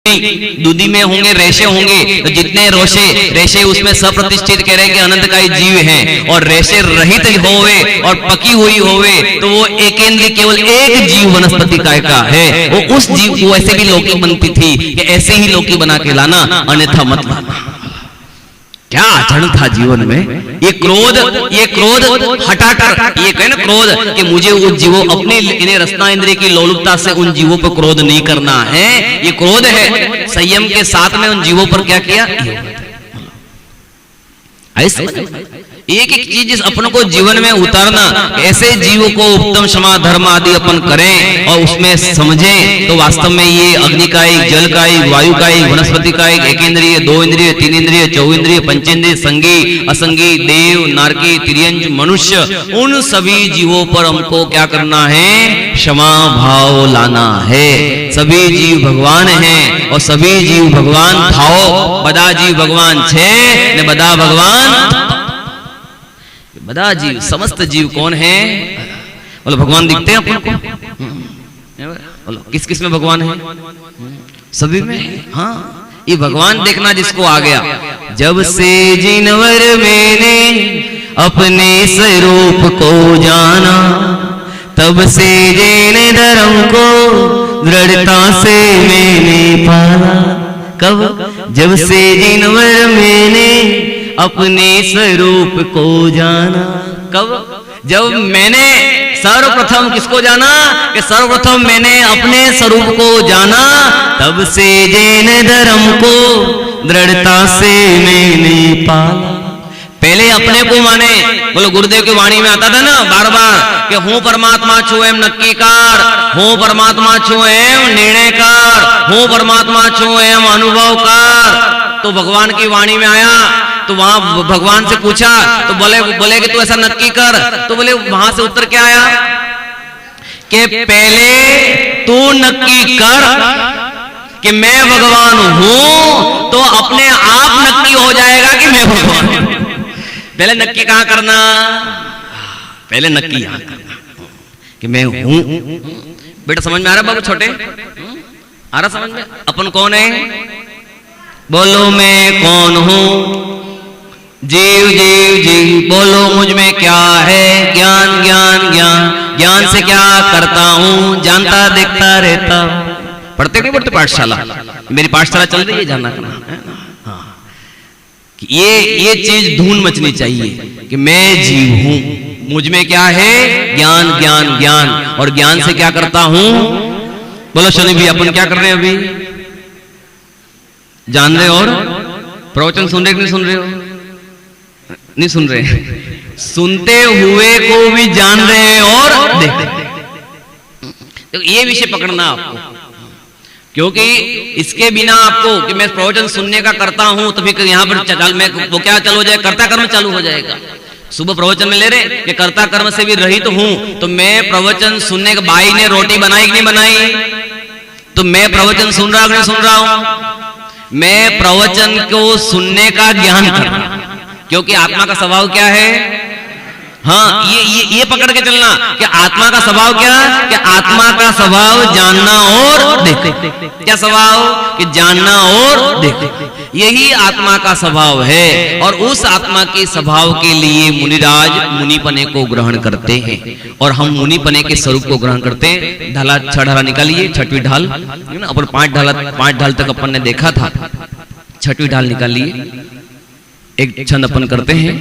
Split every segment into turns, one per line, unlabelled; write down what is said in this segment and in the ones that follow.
दूधी में होंगे रेशे होंगे, तो जितने रेशे उसमें सप्रतिष्ठित कह रहे हैं कि अनंतकाय जीव हैं, और रेशे रहित होवे और पकी हुई होवे तो वो एकेंद्रीय केवल एक जीव वनस्पति काय का है। वो उस जीव को ऐसे भी लौकी बनती थी कि ऐसे ही लौकी बना के लाना, अन्यथा मत लाना। क्या आचरण था जीवन में। ये क्रोध हटाकर, ये कहे ना क्रोध कि मुझे उन जीवों अपने इन्हें रसना इंद्रिय की लोलुपता से उन जीवों पर क्रोध नहीं करना है, ये क्रोध है। संयम के साथ में उन जीवों पर क्या किया, ऐसे एक एक चीज जिस अपन को जीवन में उतारना, ऐसे जीवों को उत्तम क्षमा धर्म आदि अपन करें और उसमें समझें, तो वास्तव में ये अग्नि का एक, जल का एक, वायु का एक, वनस्पति का एक, एक इंद्रिय, दो इंद्रिय, तीन इंद्रिय, चौइंद्रिय, पंचेंद्रिय, संगी असंगी, देव नारकी तिर्यंज मनुष्य, उन सभी जीवों पर हमको क्या करना है, क्षमा भाव लाना है। सभी जीव भगवान हैं और सभी जीव भगवान थाओ, बदा जीव भगवान छे ने बदा भगवान, बदा जीव समस्त जीव कौन है, बोलो भगवान दिखते हैं अपन को, बोलो किस किस में भगवान है, सभी में। हाँ, ये भगवान देखना जिसको आ गया, जब से जिनवर मैंने अपने स्वरूप को जाना, तब से जैन धर्म को दृढ़ता से मैंने पाला। कब, जब से जिनवर मैंने अपने स्वरूप को जाना। कब, जब मैंने सर्वप्रथम किसको जाना, कि सर्वप्रथम मैंने अपने स्वरूप को जाना, तब से जैन धर्म को दृढ़ता से मैंने पाला। पहले अपने को माने, बोलो गुरुदेव की वाणी में आता था ना बार बार कि हूं परमात्मा छु एम नक्कीकार, हूं परमात्मा छु एम निर्णयकार, हूं परमात्मा छु एम अनुभवकार। तो भगवान की वाणी में आया तो वहां भगवान से पूछा तो बोले कि तू ऐसा नक्की कर, तो बोले वहां से उत्तर क्या आया कि पहले तू नक्की कर कि मैं भगवान हूं, तो अपने आप नक्की हो जाएगा कि मैं भगवान हूं। पहले नक्की कहां करना, पहले नक्की यहां करना कि मैं हूं। बेटा समझ में आ रहा बाबू, छोटे आ रहा समझ में, अपन कौन है, बोलो मैं कौन हूं, जीव जीव जीव, बोलो मुझ में क्या है, ज्ञान ज्ञान ज्ञान, ज्ञान से क्या करता हूं, जानता देखता रहता। पढ़ते नहीं पढ़ते पाठशाला, मेरी पाठशाला चल रही है, जानना करना। हाँ, ये चीज धून मचनी चाहिए कि मैं जीव हूं, मुझ में क्या है, ज्ञान ज्ञान ज्ञान, और ज्ञान से क्या करता हूं। बोलो शनि भी, अपन क्या कर रहे हैं अभी, जान रहे और प्रवचन सुन रहे कि नहीं सुन रहे हो, नहीं सुन रहे, सुनते हुए को भी जान रहे हैं और देख रहे। तो ये विषय पकड़ना आपको, क्योंकि इसके बिना आपको कि मैं प्रवचन सुनने का करता हूं तो फिर यहां पर मैं वो क्या चालू हो जाएगा, कर्ता कर्म चालू हो जाएगा। सुबह प्रवचन में ले रहे कि कर्ता कर्म से भी रहित हूं, तो मैं प्रवचन सुनने का, बाई ने रोटी बनाई कि नहीं बनाई, तो मैं प्रवचन सुन रहा नहीं सुन रहा हूं, मैं प्रवचन को सुनने का ज्ञान कर रहा, क्योंकि आत्मा का स्वभाव क्या है। हाँ, ये पकड़ के चलना कि आत्मा का स्वभाव क्या, कि आत्मा का स्वभाव जानना और देखना। क्या स्वभाव, कि जानना और देखना, यही आत्मा का स्वभाव है। और उस आत्मा के स्वभाव के लिए मुनिराज मुनिपने को ग्रहण करते हैं, और हम मुनिपने के स्वरूप को ग्रहण करते हैं। ढाला 6 ढाला निकालिए, 6वीं ढाल, अपन 5 ढाल तक अपन ने देखा था, 6वीं ढाल निकालिए। एक छंद अपन करते हैं,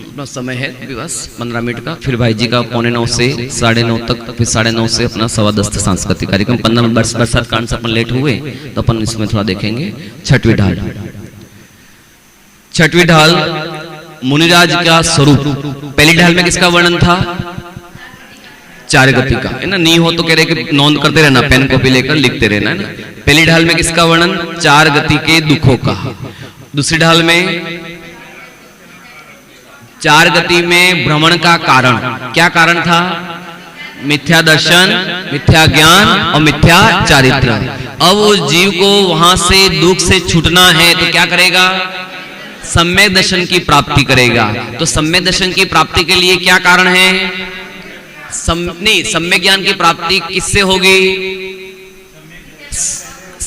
अपना समय है बस 15 मिनट का, फिर भाई जी का 8:45 से 9:30 तक, फिर 9:30 से अपना 10:15 सांस्कृतिक कार्यक्रम। 15 बरसात कांड से अपन लेट हुए तो अपन इसमें थोड़ा देखेंगे। 6वीं ढाल, 6वीं ढाल मुनिराज का स्वरूप। पहली ढाल में किसका वर्णन था, 4 गति का, है ना। नहीं हो तो कह रहे कि नोंद करते रहना, पेन कॉपी लेकर लिखते रहना, है ना। पहली ढाल में किसका वर्णन, 4 गति के दुखों का। दूसरी ढाल में 4 गति में भ्रमण का कारण, क्या कारण था, मिथ्या दर्शन, मिथ्या ज्ञान और मिथ्या चारित्र। अब उस जीव को वहां से दुख से छूटना है तो क्या करेगा, सम्यक दर्शन की प्राप्ति करेगा। तो सम्यक दर्शन की प्राप्ति के लिए क्या कारण है, सम्यक ज्ञान की प्राप्ति किससे होगी,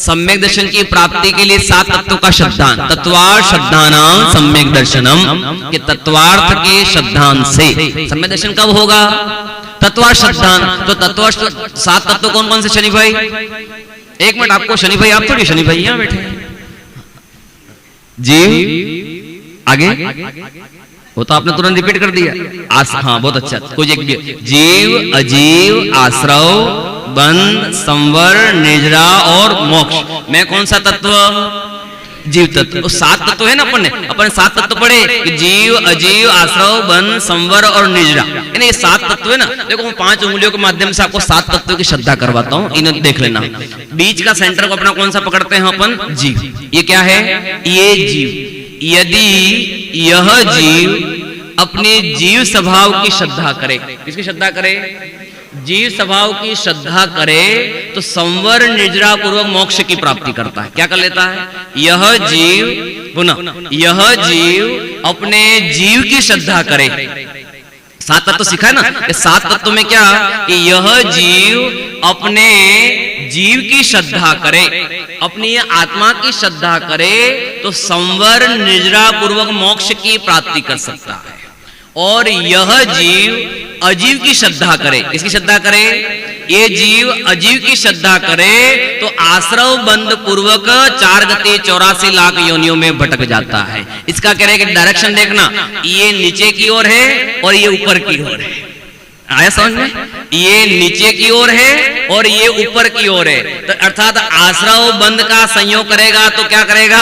सम्यक दर्शन की प्राप्ति के लिए 7 तत्वों का श्रद्धान, तत्वार्थ श्रद्धानां सम्यक दर्शनम, के तत्वार्थ के श्रद्धान से सम्यक दर्शन कब होगा? तत्वार्थ श्रद्धान। तो तत्वार्थ 7 तत्व कौन कौन से शनि भाई? एक मिनट, आपको शनि भाई, आप थोड़ी शनि भाई यहां बैठे जीव, आगे वो तो आपने तुरंत रिपीट कर दिया। हाँ बहुत अच्छा, कुछ एक जीव, अजीव, आश्रव, बंध, संवर, निजरा और मोक्ष। मैं कौन सा तत्व? जीव तत्व। तो 7 तत्व है ना, अपन 7 तत्व पढ़े कि जीव, अजीव, आश्रव, बंध, संवर और निजरा, ये 7 तत्व है ना। देखो मैं 5 उंगलियों के माध्यम से आपको 7 तत्वों की श्रद्धा करवाता हूं, इन्हें देख लेना। बीच का सेंटर को अपना कौन सा पकड़ते हैं अपन? जीव। ये क्या है? ये जीव। यदि यह जीव अपने जीव स्वभाव की श्रद्धा करे, किसकी श्रद्धा करे? जीव स्वभाव की श्रद्धा करे तो संवर निजरा पूर्वक मोक्ष की प्राप्ति करता है। क्या कर लेता है? यह जीव, पुनः यह जीव अपने जीव की श्रद्धा करे। 7 तत्व सीखा है ना, ये 7 तत्व में क्या कि यह जीव अपने जीव की श्रद्धा करे, अपनी आत्मा की श्रद्धा करे तो संवर निजरा पूर्वक मोक्ष की प्राप्ति कर सकता है। और यह जीव अजीव की श्रद्धा करे, किसकी श्रद्धा करे? ये जीव अजीव की श्रद्धा करे तो आश्रव बंध पूर्वक 4 गति 84 लाख योनियों में भटक जाता है। इसका कह रहे कि डायरेक्शन देखना, ये नीचे की ओर है और ये ऊपर की ओर है। आया समझ में? ये नीचे की ओर है और ये ऊपर की ओर है, तो अर्थात आश्रव बंध का संयोग करेगा तो क्या करेगा?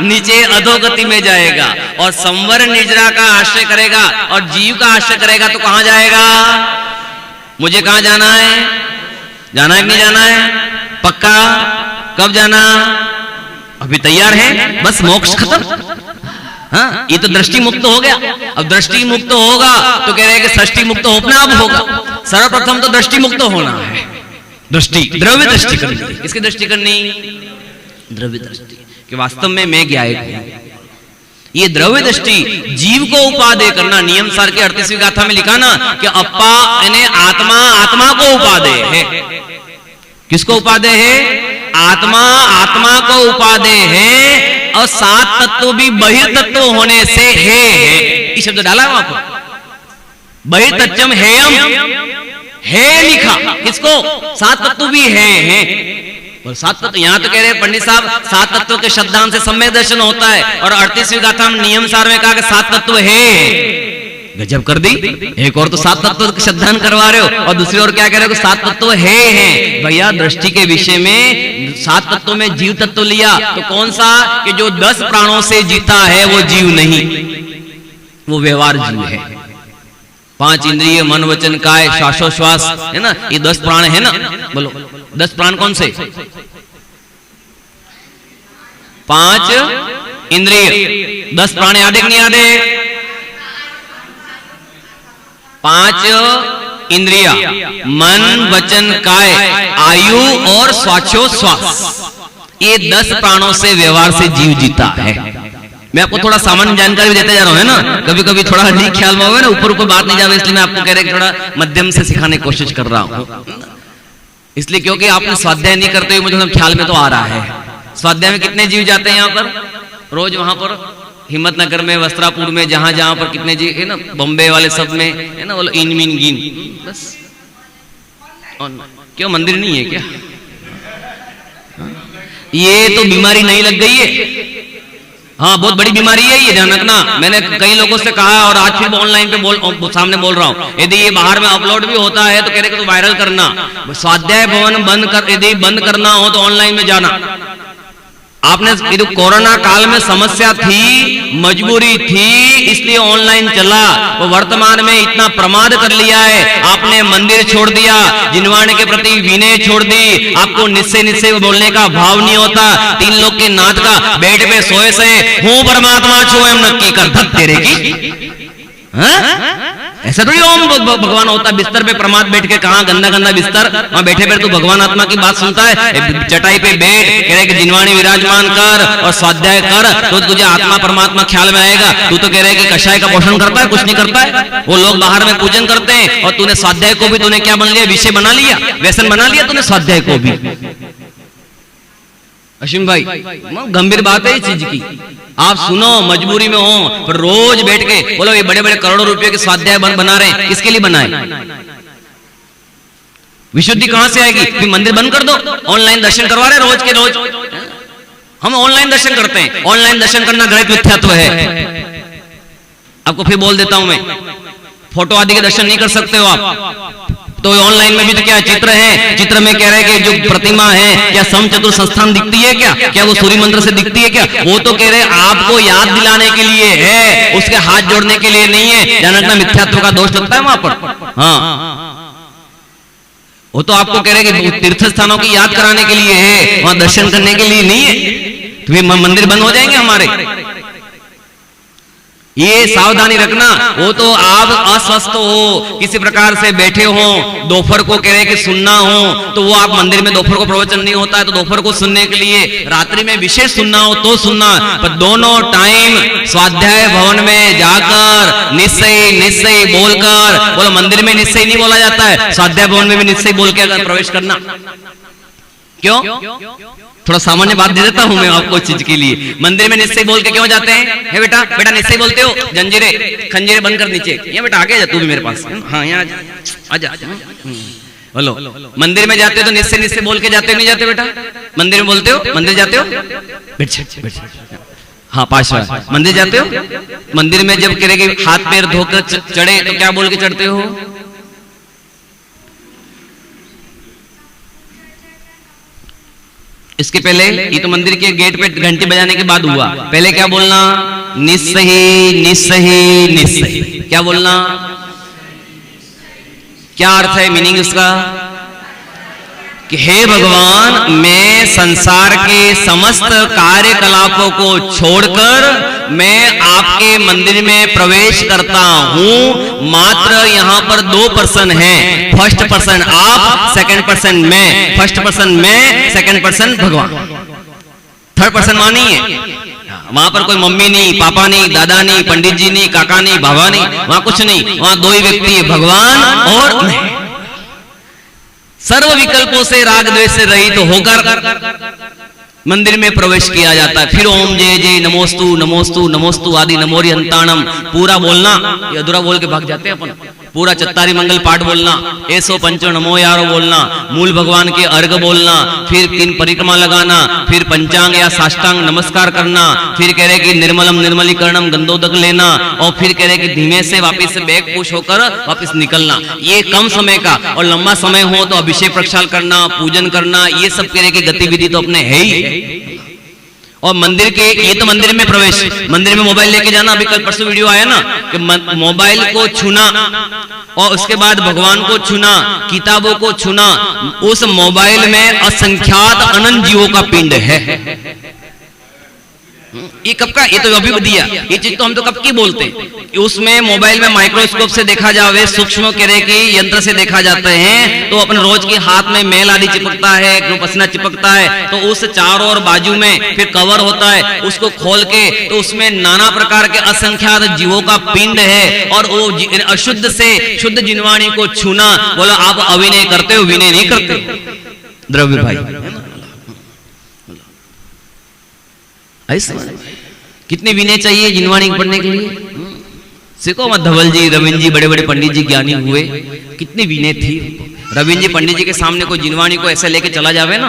नीचे अधोगति में जाएगा। और संवर निजरा का आश्रय करेगा और जीव का आश्रय करेगा तो कहां जाएगा? मुझे कहां जाना है? जाना है कि नहीं जाना है? पक्का? कब जाना? अभी तैयार है? बस मोक्ष खत्म। हाँ, ये तो दृष्टि मुक्त हो गया। अब दृष्टि मुक्त होगा तो कह रहे हैं कि सृष्टि मुक्त अपने आप होगा। सर्वप्रथम तो दृष्टि मुक्त होना है। दृष्टि, द्रव्य दृष्टि करनी। किसकी दृष्टि करनी? द्रव्य दृष्टि, कि वास्तव में मैं ज्ञायक हूं। ये द्रव्य दृष्टि जीव को उपादेय करना। नियम सार की 38वीं गाथा में लिखा ना कि अप्पा यानी आत्मा, आत्मा को उपादेय है। किसको उपादेय है? आत्मा, आत्मा को उपादेय है। और 7 तत्व भी बहिर्तत्व होने से है। ये शब्द डाला है वहां पर, बहिर्तत्वम हेयम, है लिखा। किसको? 7 तत्व भी है। और 7 तत्व यहां तो कह रहे हैं पंडित साहब 7 तत्वों के शब्दांत से सम्यक दर्शन होता है। और 38वीं गाथा में नियम सार में कहा कि 7 तत्व है। गजब कर दी। एक और तो 7 तत्व के श्रद्धान करवा रहे हो और दूसरी ओर क्या कह रहे हो? 7 तत्व है। भैया दृष्टि के विषय में 7 तत्वों में जीव तत्व लिया तो कौन सा? कि जो 10 प्राणों से जीता है वो जीव नहीं, वो व्यवहार जीव है। 5 इंद्रिय, मन, वचन, काय, श्वासोश्वास है ना, ये 10 प्राण है ना। बोलो 10 प्राण कौन से? 5 इंद्रिय, 10 प्राण याद है कि नहीं याद है? 5 इंद्रिया, मन, वचन, काय, आयु और श्वासोश्वास, ये 10 प्राणों से व्यवहार से जीव जीता है। मैं आपको थोड़ा सामान्य जानकारी भी देते जा रहा हूं, है ना। कभी कभी थोड़ा ठीक ख्याल में होगा ना, ऊपर ऊपर बात नहीं जावे, इसलिए मैं आपको कह रहे थोड़ा मध्यम से सिखाने की कोशिश कर रहा हूं। इसलिए क्योंकि आपने स्वाध्याय नहीं करते हुए मुझे ख्याल में तो आ रहा है। स्वाध्याय में कितने जीव जाते हैं यहाँ पर रोज? वहां पर हिम्मतनगर में, वस्त्रापुर में, जहां जहां पर कितने जी है ना, बॉम्बे वाले सब में है ना, बोलो इन मीन गिन बस। क्यों मंदिर नहीं है क्या? ये तो बीमारी नहीं लग गई है। हाँ बहुत बड़ी बीमारी है ये, ध्यान रखना। मैंने कई लोगों से कहा और आज फिर ऑनलाइन पे सामने बोल रहा हूँ, यदि ये बाहर में अपलोड भी होता है तो कह रहे कि तो वायरल करना। स्वाध्याय भवन बंद कर, यदि बंद करना हो तो ऑनलाइन में जाना। आपने कोरोना काल में समस्या थी, मजबूरी थी, इसलिए ऑनलाइन चला। वो वर्तमान में इतना प्रमाद कर लिया है, आपने मंदिर छोड़ दिया, जिनवाने के प्रति विनय छोड़ दी, आपको निश्चय बोलने का भाव नहीं होता। 3 लोग के नाथ का बेड पे सोए से हूं परमात्मा छो एम नक्की कर धक तेरे की। ऐसा थोड़ी ओम भगवान होता। बिस्तर पे प्रमाद बैठ के, कहां गंदा गंदा बिस्तर, वहां बैठे बैठे तू भगवान आत्मा की बात सुनता है। चटाई पे बैठ, कह रहे कि जिनवाणी विराजमान कर और स्वाध्याय कर तो तुझे आत्मा परमात्मा ख्याल में आएगा। तू तो कह रहे कि कषाय का पोषण करता है, कुछ नहीं करता है। वो लोग बाहर में पूजन करते हैं और तूने स्वाध्याय को भी तूने क्या बन लिया? विषय बना लिया, व्यसन बना लिया तूने स्वाध्याय को भी। असीम भाई, गंभीर बात है इस चीज की। आप सुनो, मजबूरी में हो, पर रोज बैठ के बोलो ये बड़े बड़े करोड़ों रुपए के स्वाध्याय बना रहे हैं, किसके लिए बनाए? विशुद्धि कहां से आएगी? फिर मंदिर बंद कर दो, ऑनलाइन दर्शन करवा रहे रोज के रोज। हम ऑनलाइन दर्शन करते हैं, ऑनलाइन दर्शन करना गलत मिथ्यात्व है। आपको फिर बोल देता हूं मैं, फोटो आदि के दर्शन नहीं कर सकते हो आप, तो ऑनलाइन में भी तो क्या चित्र है, चित्र में कह रहे हैं कि जो प्रतिमा है क्या समचतुर संस्थान दिखती है क्या वो सूर्य मंत्र से दिखती है क्या? वो तो कह रहे हैं आपको याद दिलाने के लिए है, उसके हाथ जोड़ने के लिए नहीं है। जानना मिथ्यात्व का दोष लगता है वहां पर। हाँ, वो तो आपको कह रहे हैं कि तीर्थ स्थानों की याद कराने के लिए है, वहां दर्शन करने के लिए नहीं है। तो मंदिर बंद हो जाएंगे हमारे। ये सावधानी रखना। वो तो आप अस्वस्थ हो, किसी प्रकार से बैठे हो, दोपहर को कह रहे कि सुनना हो, तो वो आप मंदिर में दोपहर को प्रवचन नहीं होता है, तो दोपहर को सुनने के लिए रात्रि में विशेष सुनना हो तो सुनना। पर दोनों टाइम स्वाध्याय भवन में जाकर निश्चय बोलकर, बोलो मंदिर में निश्चय नहीं बोला जाता है, स्वाध्याय भवन में भी निश्चय बोल के अगर प्रवेश करना। क्यों? थोड़ा सामान्य बात दे देता हूं मैं आपको इस चीज के लिए। मंदिर में निश्चय बोल के क्यों जाते हैं? है बेटा, बेटा निश्चय बोलते हो, जंजीरे खंजीरे बंद कर नीचे, ये बेटा आगे जा तू भी मेरे पास। हाँ यहाँ आजा। बोलो, मंदिर में जाते हो तो निश्चय बोल के जाते हो, नहीं जाते बेटा? मंदिर में बोलते हो, मंदिर जाते हो, बैठ। हाँ पास मंदिर जाते हो, मंदिर में जब कह रहे हाथ पैर धोकर चढ़े तो क्या बोल के चढ़ते हो? इसके पहले ये तो मंदिर के गेट पे घंटी बजाने के बाद हुआ, पहले क्या बोलना? निस्सही। क्या बोलना? क्या अर्थ है, मीनिंग इसका? कि हे भगवान, मैं संसार के समस्त कार्यकलापों को छोड़कर मैं आपके मंदिर में प्रवेश करता हूं। मात्र यहाँ पर 2 पर्सन हैं, फर्स्ट पर्सन आप, सेकंड पर्सन मैं। फर्स्ट पर्सन मैं, सेकंड पर्सन भगवान, थर्ड पर्सन वहां नहीं है। वहां पर कोई मम्मी नहीं, पापा नहीं, दादा नहीं, पंडित जी नहीं, काका नहीं, बाबा नहीं, वहां कुछ नहीं। वहां 2 ही व्यक्ति है, भगवान और मैं। सर्व विकल्पों से राग द्वेष से रहित होकर मंदिर में प्रवेश किया जाता है। फिर ओम जय जय नमोस्तु आदि नमोरि अंताणम पूरा बोलना। ये अधूरा बोल के भाग जाते हैं अपन। पूरा चत्तारी मंगल पाठ बोलना, ऐसो पंचो नमो यारो बोलना, मूल भगवान के अर्घ बोलना, फिर 3 परिक्रमा लगाना, फिर पंचांग या साष्टांग नमस्कार करना, फिर कह रहे कि निर्मलम निर्मलीकरणम गंधोदक लेना, और फिर कह रहे कि धीमे से वापस से बैग पुश होकर वापस निकलना। ये कम समय का, और लंबा समय हो तो अभिषेक प्रक्षाल करना, पूजन करना, ये सब कह रहे कि गतिविधि तो अपने है ही। और मंदिर के, ये तो मंदिर में प्रवेश, मंदिर में मोबाइल लेके जाना। अभी कल परसों वीडियो आया ना कि मोबाइल को छूना और उसके बाद भगवान को छूना, किताबों को छूना। उस मोबाइल में असंख्यात अनंत जीवों का पिंड है। ये कब का? ये तो अभी दिया, ये चीज तो हम तो कब की बोलते हैं। उसमें मोबाइल में माइक्रोस्कोप से देखा जावे, सूक्ष्म करें कि यंत्र से देखा जाते हैं, तो अपने रोज के हाथ में मैल आदि चिपकता है, पसीना चिपकता है, तो उस चारों और बाजू में फिर कवर होता है, उसको खोल के तो उसमें नाना प्रकार के असंख्यात जीवों का पिंड है। और वो अशुद्ध से शुद्ध जिनवाणी को छूना। बोलो आप अभिनय करते हो, विनय नहीं करते? द्रव्य भाई ऐसा कितनी विनय चाहिए जिनवाणी पढ़ने के लिए। सीखो मत, धवल जी, रविंद्र जी, बड़े बड़े पंडित जी ज्ञानी हुए, कितनी विनय थी। रविंद्र जी पंडित जी के सामने कोई जिनवाणी को ऐसे लेके चला जावे ना,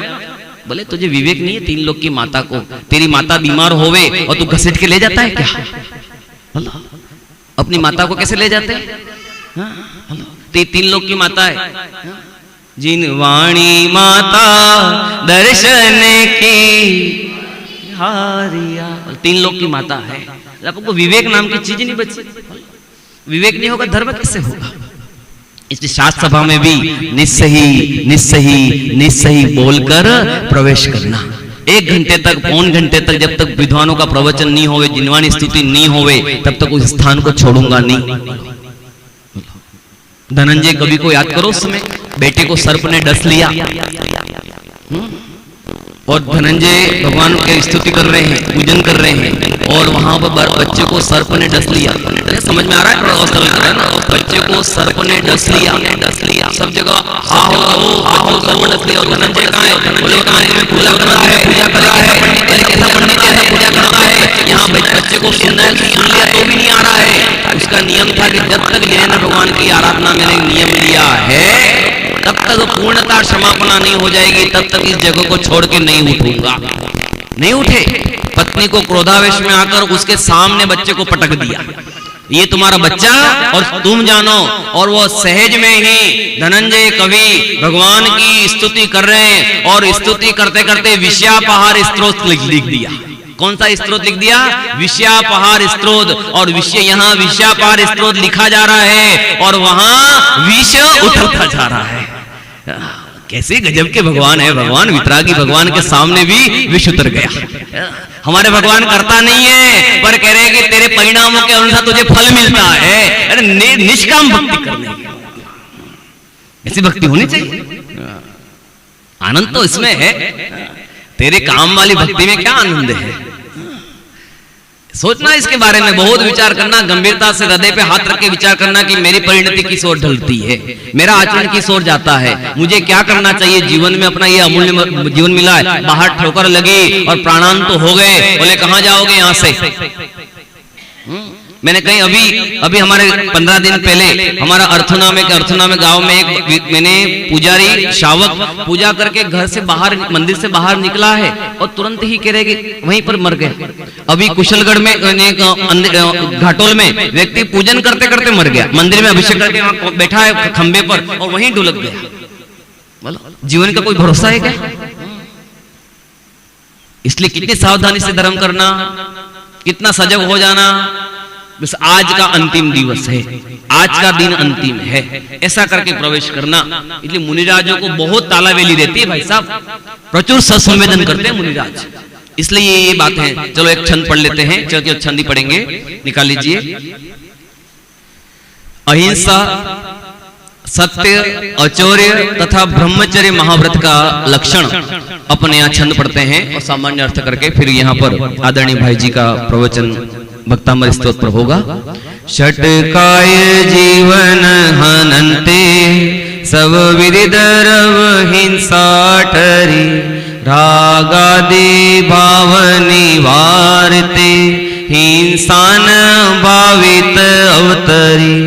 बोले तुझे विवेक नहीं है? 3 लोग की माता को, तेरी माता बीमार होवे और तू घसीट के ले जाता है क्या? अपनी माता को कैसे ले जाते हैं? 3 लोग की माता है, जिनवाणी माता दर्शन की हारिया, 3 लोग की माता है। आपको विवेक नाम की चीज नहीं बची। विवेक नहीं होगा, धर्म कैसे होगा? इसलिए शास्त्र सभा में भी निस्सही बोलकर प्रवेश करना। 1 घंटे तक, पौन घंटे तक, जब तक विद्वानों का प्रवचन नहीं होवे, जिनवाणी स्तुति नहीं होवे, तब तक उस स्थान को छोड़ूंगा नहीं। धनंजय कवि को याद करो, उस समय बेटे को सर्प ने डस लिया, और धनंजय भगवान की स्तुति कर रहे हैं, पूजन कर रहे हैं, और वहां पर बच्चे को सर्प ने डस लिया। समझ में आ रहा है? अवस्था लग रहा है ना, बच्चे को सर्प ने डस लिया, सब जगह हा हो डस लिया। और धनंजय कहाँ है? बोले कहाँ है? पूजा कर रहा है, पूजा कर रहा है, कैसा पंडित है, पूजा कर रहा है। यहाँ बच्चे को सुन लिया तो भी नहीं आ रहा है। उसका नियम था कि जब तक जिनेन्द्र भगवान की आराधना मैंने नियम लिया है तब तक पूर्णता क्षमापना नहीं हो जाएगी, तब तक इस जगह को छोड़ के नहीं उठूंगा। नहीं उठे। पत्नी को क्रोधावेश में आकर उसके सामने बच्चे को पटक दिया, ये तुम्हारा बच्चा और तुम जानो। और वो सहज में ही धनंजय कवि भगवान की स्तुति कर रहे हैं, और स्तुति करते करते विषयापहार स्तोत्र लिख दिया। कौन सा स्तोत्र लिख दिया? विषयापहार स्तोत्र। और विषय यहाँ विषयापहार स्तोत्र लिखा जा रहा है और वहां विष उतरता जा रहा है। कैसे गजब के भगवान है। भगवान वितरागी भगवान के सामने भी विष उतर गया। हमारे भगवान करता नहीं है, पर कह रहे हैं कि तेरे परिणामों के अनुसार तुझे फल मिलता है। अरे निष्काम भक्ति करने की ऐसी भक्ति होनी चाहिए। आनंद तो इसमें है, तेरे काम वाली भक्ति में क्या आनंद है? सोचना इसके बारे में, बहुत विचार करना, गंभीरता से हृदय पे हाथ रख के विचार करना कि मेरी परिणति किस ओर ढलती है, मेरा आचरण किस ओर जाता है, मुझे क्या करना चाहिए जीवन में। अपना ये अमूल्य जीवन मिला है, बाहर ठोकर लगी और प्राणांत तो हो गए, बोले कहां जाओगे यहां से। मैंने कहीं अभी हमारे 15 दिन पहले हमारा अर्थना में गांव में एक मैंने पुजारी शावक पूजा करके घर से बाहर मंदिर से बाहर निकला है और तुरंत ही कह रहे कि वहीं पर मर गए। अभी कुशलगढ़ में घाटोल में व्यक्ति पूजन करते करते मर गया, मंदिर में अभिषेक करके वहां बैठा है खंबे पर और वहीं ढुलक गया। बोलो जीवन का कोई भरोसा है क्या? इसलिए कितनी सावधानी से धर्म करना, कितना सजग हो जाना। बस आज का अंतिम दिवस है, आज का दिन अंतिम है, ऐसा करके प्रवेश करना। इसलिए मुनिराजों को बहुत तालावेली रहती है भाई साहब, प्रचुर सत्संवेदन करते हैं मुनिराज। इसलिए ये बात है। चलो एक छंद पढ़ लेते हैं, चलो छंद ही पढ़ेंगे, निकाल लीजिए। अहिंसा, सत्य, अचौर्य तथा ब्रह्मचर्य महाव्रत का लक्षण अपने यहाँ छंद पढ़ते हैं और सामान्य अर्थ करके फिर यहाँ पर आदरणीय भाई जी का प्रवचन भक्तामृत स्तोत्र होगा। षटकाय जीवन हनन्ते सब विदिदरव हिंसा ठरी, रागादि भाव निवारते हिंसान भावित अवतरी,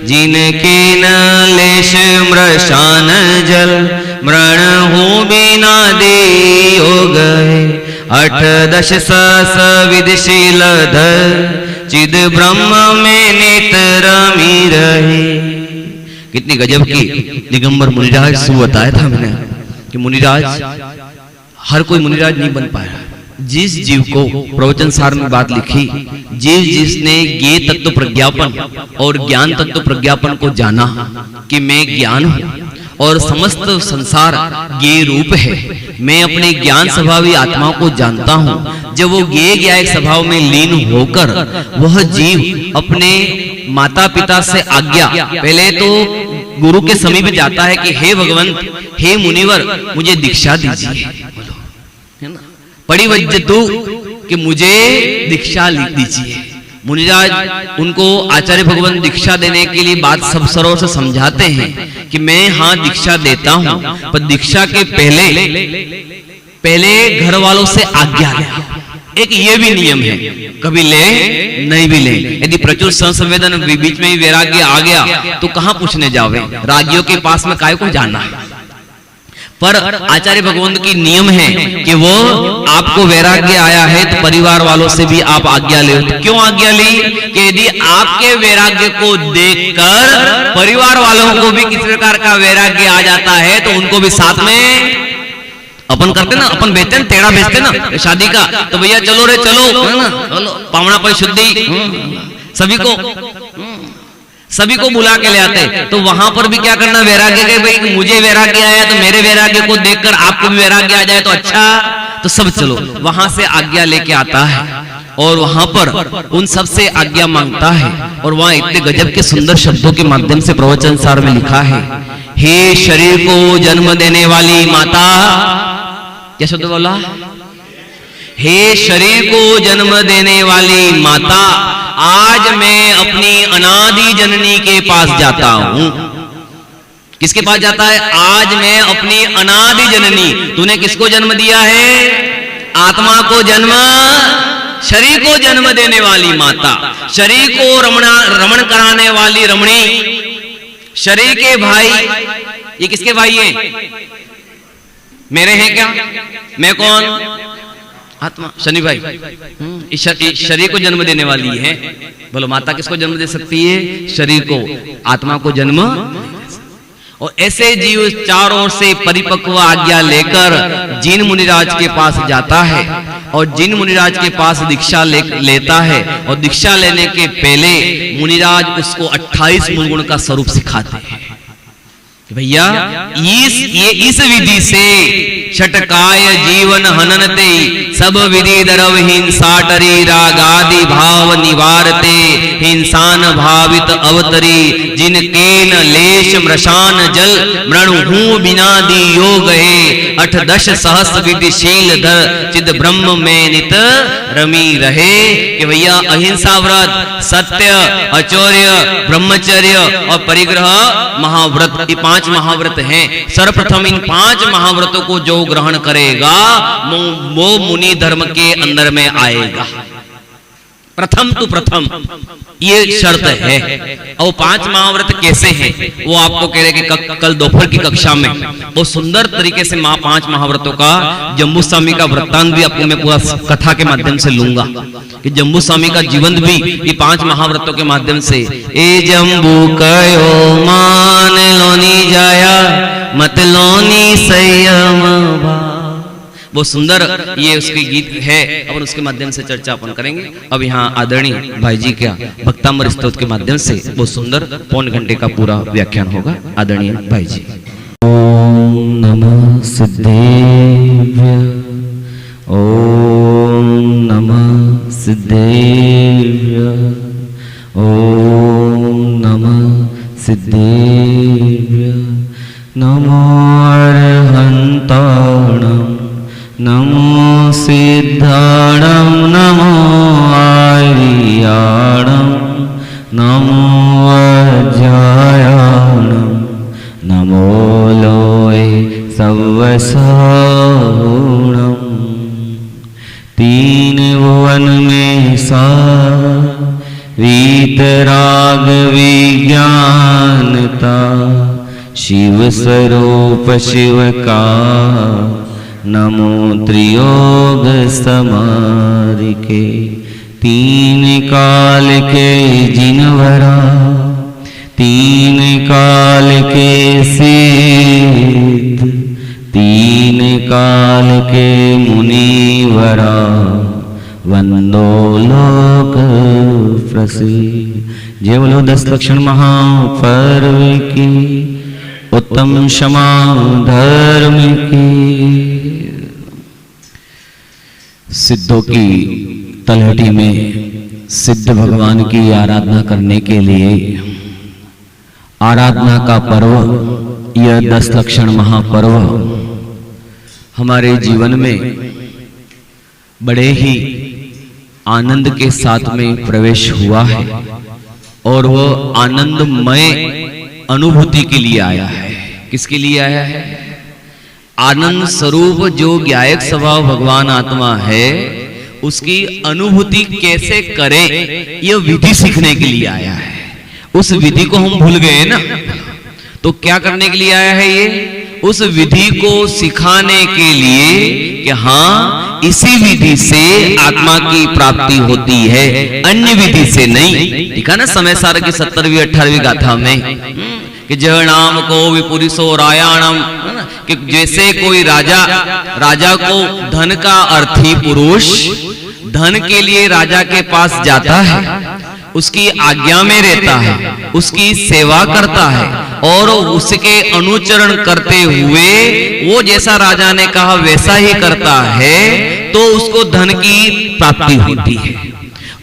जिनके न लेश मृषान जल मृण हो बिना दियो गए, 8-10 सहस विदशील धर चिद ब्रह्म में नेत्र मी रहे। कितनी गजब की दिगंबर मुनिराज सु बताया था मैंने कि मुनिराज हर कोई मुनिराज नहीं बन पाया। जिस जीव को प्रवचन सार में बात लिखी, जिसने ज्ञेय तत्व प्रज्ञापन और ज्ञान तत्व प्रज्ञापन को जाना कि मैं ज्ञान हूं और समस्त संसार ज्ञेय रूप है, मैं अपने ज्ञान स्वभावी आत्मा को जानता हूं। जब वो ज्ञेय ज्ञायक स्वभाव में लीन होकर वह जीव अपने माता पिता से आज्ञा, पहले तो गुरु के समीप जाता है कि हे भगवंत, हे मुनिवर, मुझे दीक्षा दीजिए, है ना, परिवज्जतु कि मुझे दीक्षा दीजिए। मुनिराज उनको आचार्य भगवान दीक्षा देने के लिए बात सब सरों से समझाते हैं कि मैं हाँ दीक्षा देता हूं, पर दीक्षा के पहले घर वालों से आज्ञा ले। एक ये भी नियम है, कभी ले नहीं भी ले। यदि प्रचुर संवेदन बीच में ही वैराग्य आ गया तो कहां पूछने जावे, रागियों के पास में काय को जाना है। पर आचार्य भगवंत की नियम है कि वो आपको वैराग्य आया है तो परिवार वालों से भी आप आज्ञा ले। तो क्यों आज्ञा ली? कि यदि आपके वैराग्य को देखकर परिवार वालों को भी किसी प्रकार का वैराग्य आ जाता है तो उनको भी साथ में अपन करते ना, अपन बेचते हैं, टेढ़ा बेचते ना शादी का, तो भैया चलो रे चलो, है ना, चलो पावना पर शुद्धि, सभी को बुला के ले आते। तो वहां पर भी क्या करना, वैराग्य के भाई मुझे वैराग्य आया तो मेरे वैराग्य को देखकर आपको भी वैराग्य आ जाए तो अच्छा, तो सब चलो। वहां से आज्ञा लेके आता है और वहां पर उन सब से आज्ञा मांगता है। और वहां इतने गजब के सुंदर शब्दों के माध्यम से प्रवचन सार में लिखा है, हे शरीर को जन्म देने वाली माता, क्या शब्द बोला? हे शरीर को जन्म देने वाली माता, आज मैं अपनी अनादि जननी के पास जाता हूं। किसके पास जाता है? आज मैं अपनी अनादि जननी। तूने किसको जन्म दिया है? आत्मा को जन्म, शरीर को जन्म देने वाली माता, शरीर को रमण कराने वाली रमणी, शरीर के भाई। ये किसके भाई हैं? मेरे हैं क्या? मैं कौन? आत्मा, शनि भाई। शरीर को जन्म देने वाली है। बोलो माता किसको जन्म दे सकती है? शरीर को, आत्मा को जन्म। और ऐसे जीव चारों ओर से परिपक्व आज्ञा लेकर जिन मुनिराज के पास जाता है और जिन मुनिराज के पास दीक्षा लेता है, और दीक्षा लेने के पहले मुनिराज उसको 28 मूल गुण का स्वरूप सिखाते हैं। भैया इस विधि से छटकाय जीवन हननते सब विधि दरवहीन साटरी रागादि भाव निवारते हिंसान भावित अवतरी जिनकेन लेश मृषान जल मृणु बिना दी योग है 8-10 सहस विधिशील धर चिद ब्रह्म में नित रमी रहे। कि भैया अहिंसा व्रत, सत्य, अचौर्य, ब्रह्मचर्य और परिग्रह महाव्रत, ये 5 महाव्रत हैं। सर्वप्रथम इन 5 महाव्रतों को जो ग्रहण करेगा वो मुनि धर्म के अंदर में आएगा। प्रथम तो प्रथम ये शर्त है। और 5 महाव्रत कैसे हैं वो आपको कह रहे कि कल दोपहर की कक्षा में वो सुंदर तरीके से 5 महाव्रतों का जम्बू स्वामी का वृत्तांत भी आपको मैं पूरा कथा के माध्यम से लूंगा कि जम्बू स्वामी का जीवन भी ये 5 महाव्रतों के माध्यम से। ए जम्बू कयो मान लोनी जाया मत लोनी संयम भा, वो सुंदर ये उसके गीत है। अपन उसके माध्यम से चर्चा अपन करेंगे। अब यहाँ आदरणीय भाई जी का भक्तामृत स्तोत्र के माध्यम से वो सुंदर 1.25 घंटे का पूरा व्याख्यान होगा। आदरणीय भाई जी। ओम नमः सिद्धेभ्य, ओम नमः सिद्धेभ्य, ओम नमः सिद्धेभ्य। नमो अरहन्ताणं, नमो सिद्धाणं, नमो आर्याणं, नमो अज्ञायाणं, नमो लोय सवसाहुणं। 3 भुवन में सा वीतराग विज्ञानता शिव स्वरूप शिव का नमो त्रियोग समारिके। 3 काल के जिनवरा 3 काल के सिद्ध 3 काल के मुनिवरा वंदो लोक प्रसिद्ध। जय बोलो 10 लक्षण महापर्व की उत्तम क्षमा धर्म की। सिद्धों की तलहटी में सिद्ध भगवान की आराधना करने के लिए आराधना का पर्व, यह 10 लक्षण महापर्व हमारे जीवन में बड़े ही आनंद के साथ में प्रवेश हुआ है और वह आनंदमय अनुभूति के लिए आया है। किसके लिए आया है? आनंद स्वरूप जो ज्ञायक स्वभाव भगवान आत्मा है उसकी अनुभूति कैसे करें यह विधि सीखने के लिए आया है। उस विधि को हम भूल गए ना, तो क्या करने के लिए आया है ये? उस विधि को सिखाने के लिए कि हाँ इसी विधि से आत्मा की प्राप्ति होती है, अन्य विधि से नहीं। ठीक है ना, समय सार की 17वीं 18वीं गाथा में कि जय नाम को विपुरुषो रायाणम, कि जैसे कोई राजा को धन का अर्थी पुरुष धन के लिए राजा के पास जाता है, उसकी आज्ञा में रहता है, उसकी सेवा करता है और उसके अनुचरण करते हुए वो जैसा राजा ने कहा वैसा ही करता है तो उसको धन की प्राप्ति होती है।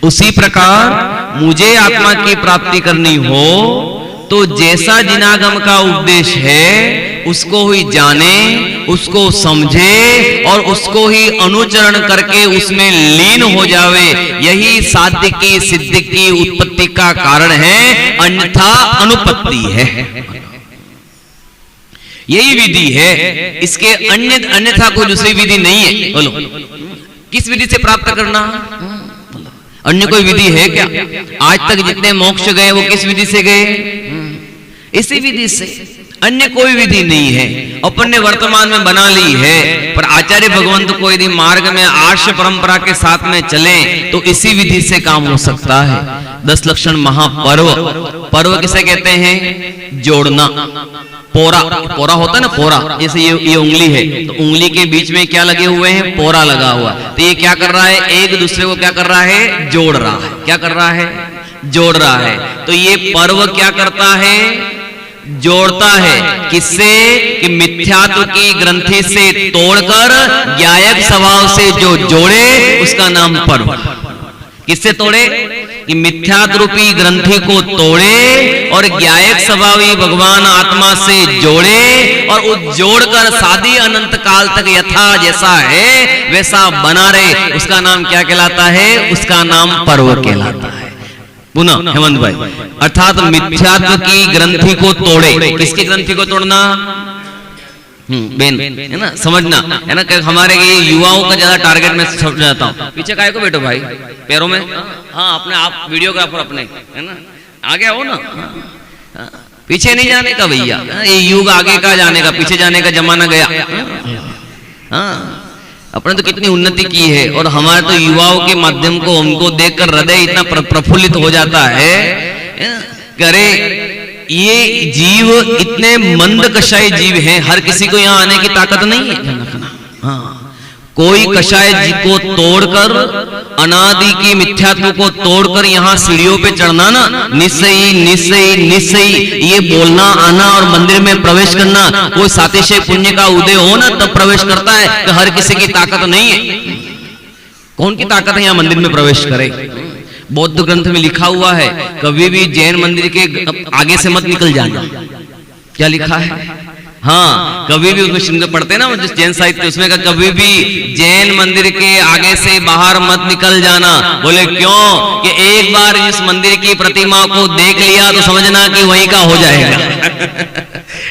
उसी प्रकार मुझे आत्मा की प्राप्ति करनी हो तो जैसा जिनागम का उपदेश है उसको ही जाने उसको समझे और उसको ही अनुचरण करके उसमें लीन हो जावे, यही साध्य की सिद्धि की उत्पत्ति का कारण है, अन्यथा अनुपत्ति है। यही विधि है, इसके अन्यथा कोई दूसरी विधि नहीं है। बोलो किस विधि से प्राप्त करना? अन्य कोई विधि है क्या? आज तक जितने मोक्ष गए वो किस विधि से गए? इसी विधि से। अन्य कोई विधि नहीं है, अपन ने वर्तमान में बना ली है। पर आचार्य भगवंत को यदि मार्ग में आर्ष परंपरा के साथ में चले तो इसी विधि से काम हो सकता है। 10 लक्षण महापर्व, पर्व किसे कहते हैं? जोड़ना। पोरा, पोरा होता है ना, पोरा, जैसे ये उंगली है तो उंगली के बीच में क्या लगे हुए हैं? पोरा लगा हुआ। तो ये क्या कर रहा है? एक दूसरे को क्या कर रहा है? जोड़ रहा है। क्या कर रहा है? जोड़ रहा है। तो ये पर्व क्या करता है? जोड़ता है। किससे? कि मिथ्यात्व की ग्रंथि से तोड़कर ज्ञायक स्वभाव से जो जोड़े उसका नाम पर्व। किससे तोड़े? कि मिथ्यात्व रूपी ग्रंथि को तोड़े और ज्ञायक स्वभावी भगवान आत्मा से जोड़े और उस जोड़कर सादी अनंत काल तक यथा जैसा है वैसा बना रहे, उसका नाम क्या कहलाता है? उसका नाम पर्व कहलाता है। पुनः हेमंत भाई, अर्थात मिथ्यात्व की ग्रंथि को तोड़े। किसकी ग्रंथि को तोड़ना? बेन है ना, समझना है ना। हमारे युवाओं का ज्यादा टारगेट में समझ जाता हूँ। पीछे काय को बैठो भाई, पैरों में। हाँ अपने आप वीडियोग्राफर अपने है ना, आगे आओ ना। पीछे नहीं जाने का भैया, ये युग आगे का जाने का, पीछे जाने का जमाना गया। हाँ अपने तो कितनी उन्नति की है और हमारे तो युवाओं के माध्यम को उनको देखकर हृदय इतना प्रफुल्लित हो जाता है। करे ये जीव इतने मंद कषाय जीव हैं, हर किसी को यहाँ आने की ताकत नहीं है। हाँ कोई कषाय जी को तोड़कर, अनादि की मिथ्यात्व को तोड़कर यहाँ सीढ़ियों पे चढ़ना ना, निश्चयी निश्चयी निश्चयी ये बोलना आना और मंदिर में प्रवेश करना, कोई सातिशय पुण्य का उदय हो ना तब प्रवेश करता है। तो हर किसी की ताकत नहीं है। कौन की ताकत है यहाँ मंदिर में प्रवेश करे? बौद्ध ग्रंथ में लिखा हुआ है कभी भी जैन मंदिर के आगे से मत निकल जाना। क्या लिखा है? हाँ कभी भी उसमें श्रृंग पढ़ते हैं ना जिस जैन साहित्य, उसमें का कभी भी जैन मंदिर के आगे से बाहर मत निकल जाना। बोले क्यों? कि एक बार इस मंदिर की प्रतिमा को देख लिया तो समझना कि वहीं का हो जाएगा।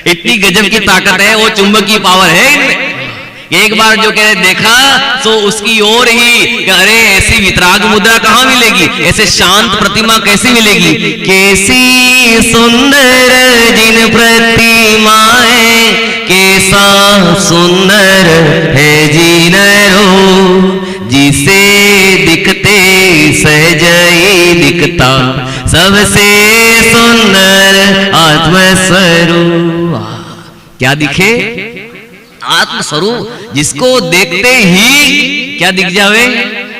इतनी गजब की ताकत है, वो चुंबक की पावर है इनमें। एक बार जो कह देखा तो उसकी ओर ही, अरे ऐसी वितराग मुद्रा कहाँ मिलेगी, ऐसे शांत प्रतिमा कैसी मिलेगी? कैसी सुंदर जिन प्रतिमाएं, कैसा सुंदर है जीनरो, जिसे दिखते सहजई दिखता सबसे सुंदर आत्मस्वरूप। क्या दिखे? आत्मस्वरूप, जिसको देखते ही क्या दिख जावे?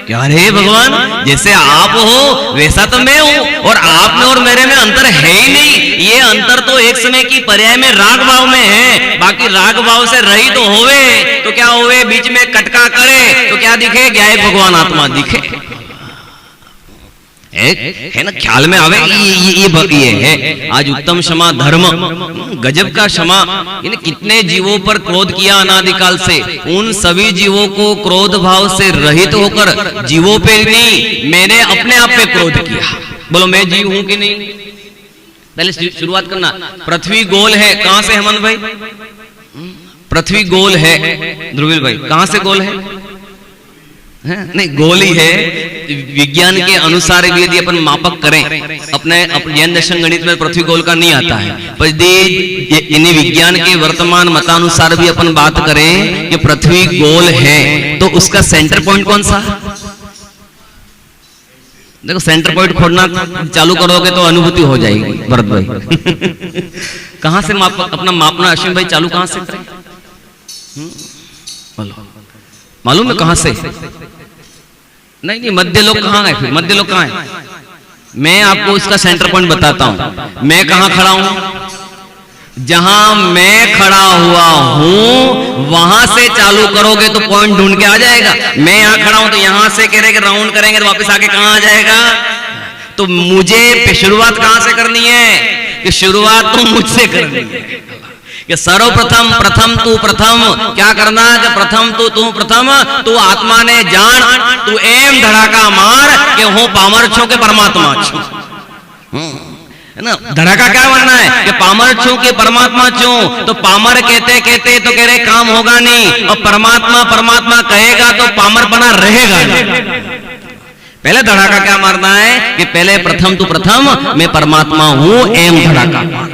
क्या अरे भगवान जैसे आप हो वैसा तो मैं हूं, और आप में और मेरे में अंतर है ही नहीं। ये अंतर तो एक समय की पर्याय में राग भाव में है, बाकी राग भाव से रही तो होवे तो क्या होवे? बीच में कटका करे तो क्या दिखे? ज्ञायक भगवान आत्मा दिखे। है ना, ख्याल में आवे ये है। आज उत्तम क्षमा धर्म, गजब का क्षमा। कितने जीवों पर क्रोध किया अनादिकाल से, उन सभी जीवों को क्रोध भाव से रहित होकर जीवों पे नहीं, मैंने अपने आप पे क्रोध किया। बोलो मैं जीव हूं कि नहीं? पहले शुरुआत करना। पृथ्वी गोल है, कहां से हेमंत भाई? पृथ्वी गोल है। ध्रुवील भाई कहां से गोल है? नहीं गोल ही है। विज्ञान के अनुसार यदि अपन मापक करें, अपने जैन दर्शन गणित में पृथ्वी गोल का नहीं आता है, पर यदि विज्ञान के वर्तमान मतानुसार भी अपन बात करें कि पृथ्वी गोल है तो उसका सेंटर पॉइंट कौन सा? देखो सेंटर पॉइंट खोजना चालू करोगे तो अनुभूति हो जाएगी भरत भाई। कहां से अपना मापना अश्विन भाई चालू कहां से करें? मालूम है कहां से? नहीं मध्य लोग कहां है? फिर मध्य लोग कहां है? मैं आपको इसका सेंटर पॉइंट बताता हूं। मैं कहां खड़ा हूं? जहां मैं खड़ा हुआ हूं वहां से चालू करोगे तो पॉइंट ढूंढ के आ जाएगा। मैं यहां खड़ा हूं तो यहां से कह रहे कि राउंड करेंगे तो वापस आके कहां आ जाएगा? तो मुझे शुरुआत कहां से करनी है? कि शुरुआत तो मुझसे करनी है। कि सर्वप्रथम प्रथम तू प्रथम, क्या करना कि प्रथम तू प्रथम, तू आत्मा ने जान, तू एम धड़ाका मार कि हो पामर छो के परमात्मा छो, है ना। धड़ाका क्या मानना है कि पामर छो के परमात्मा छो, तो पामर कहते कहते तो कह रहे काम होगा नहीं, और परमात्मा परमात्मा कहेगा तो पामर बना रहेगा नहीं। पहले धड़ाका क्या मारना है कि पहले प्रथम तू प्रथम, मैं परमात्मा हूं, एम धड़ाका।